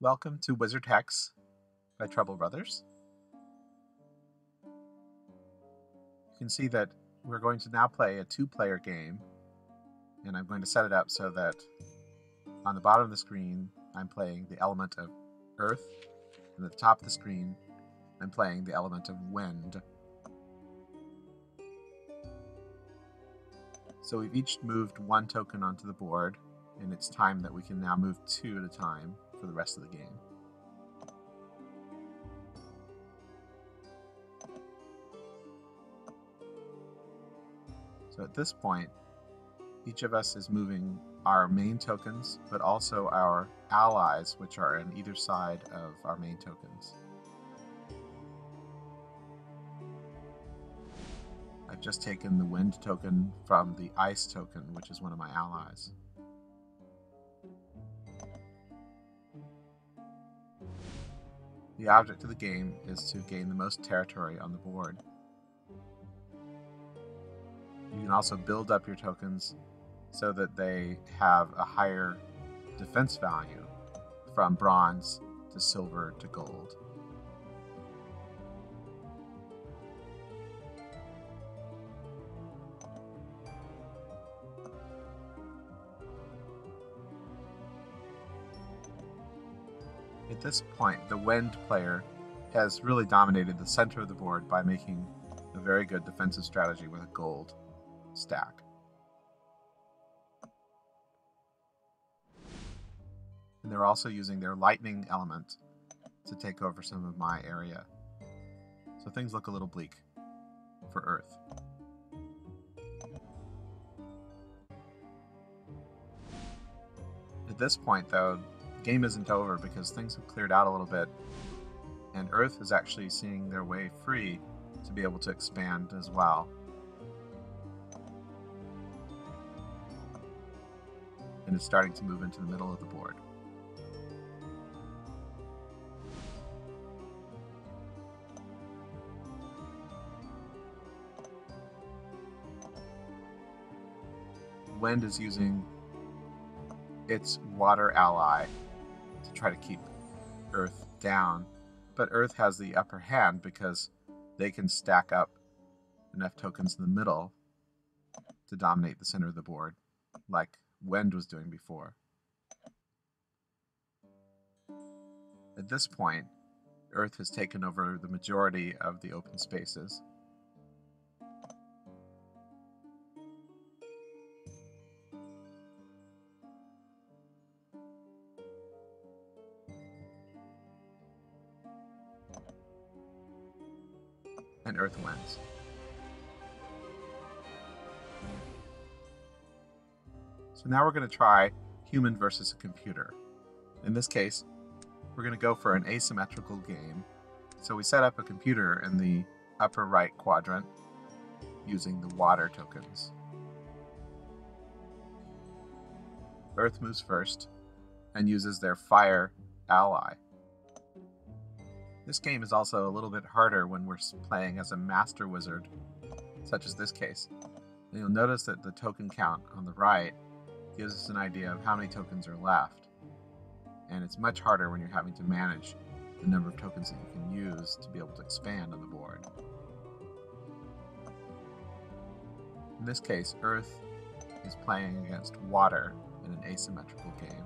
Welcome to Wizard HEX by Trouble Brothers. You can see that we're going to now play a two-player game, and I'm going to set it up so that on the bottom of the screen I'm playing the element of earth, and at the top of the screen I'm playing the element of wind. So we've each moved one token onto the board, and it's time that we can now move two at a time for the rest of the game. So at this point, each of us is moving our main tokens, but also our allies, which are on either side of our main tokens. I've just taken the wind token from the ice token, which is one of my allies. The object of the game is to gain the most territory on the board. You can also build up your tokens so that they have a higher defense value from bronze to silver to gold. At this point, the wind player has really dominated the center of the board by making a very good defensive strategy with a gold stack. And they're also using their lightning element to take over some of my area. So things look a little bleak for Earth. At this point, though, the game isn't over because things have cleared out a little bit, and Earth is actually seeing their way free to be able to expand as well. And it's starting to move into the middle of the board. Wind is using its water ally to try to keep Earth down, but Earth has the upper hand because they can stack up enough tokens in the middle to dominate the center of the board, like Wind was doing before. At this point, Earth has taken over the majority of the open spaces. And Earth wins. So now we're going to try human versus a computer. In this case, we're going to go for an asymmetrical game. So we set up a computer in the upper right quadrant using the water tokens. Earth moves first and uses their fire ally. This game is also a little bit harder when we're playing as a master wizard, such as this case. And you'll notice that the token count on the right gives us an idea of how many tokens are left. And it's much harder when you're having to manage the number of tokens that you can use to be able to expand on the board. In this case, Earth is playing against water in an asymmetrical game.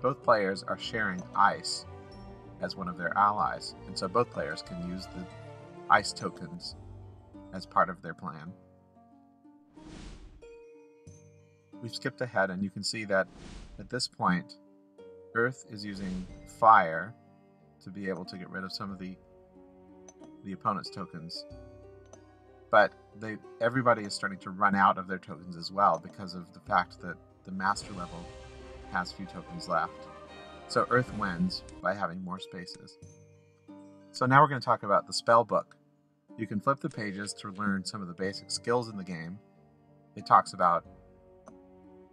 Both players are sharing ice as one of their allies, and so both players can use the ice tokens as part of their plan. We've skipped ahead, and you can see that at this point, Earth is using fire to be able to get rid of some of the opponent's tokens. But everybody is starting to run out of their tokens as well because of the fact that the master level has few tokens left. So Earth wins by having more spaces. So now we're going to talk about the spell book. You can flip the pages to learn some of the basic skills in the game. It talks about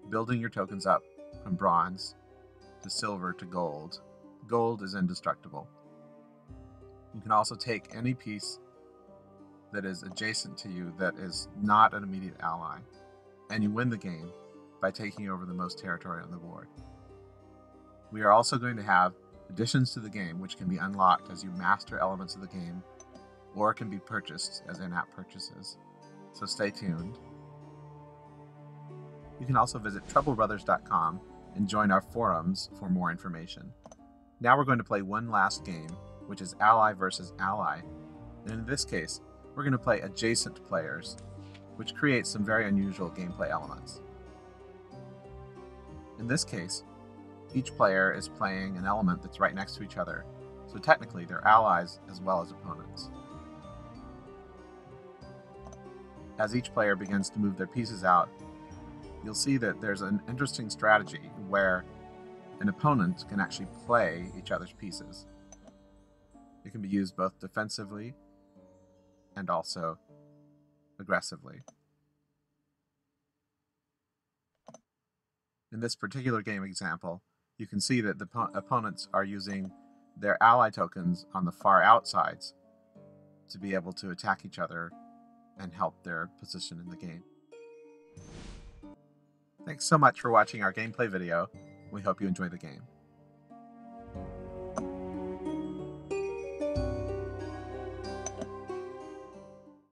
building your tokens up from bronze to silver to gold. Gold is indestructible. You can also take any piece that is adjacent to you that is not an immediate ally, and you win the game by taking over the most territory on the board. We are also going to have additions to the game which can be unlocked as you master elements of the game, or can be purchased as in-app purchases. So stay tuned. You can also visit troublebrothers.com and join our forums for more information. Now we're going to play one last game, which is ally versus ally. And in this case, we're going to play adjacent players, which creates some very unusual gameplay elements. In this case, each player is playing an element that's right next to each other, so technically they're allies as well as opponents. As each player begins to move their pieces out, you'll see that there's an interesting strategy where an opponent can actually play each other's pieces. It can be used both defensively and also aggressively. In this particular game example, you can see that the opponents are using their ally tokens on the far outsides to be able to attack each other and help their position in the game. Thanks so much for watching our gameplay video. We hope you enjoy the game.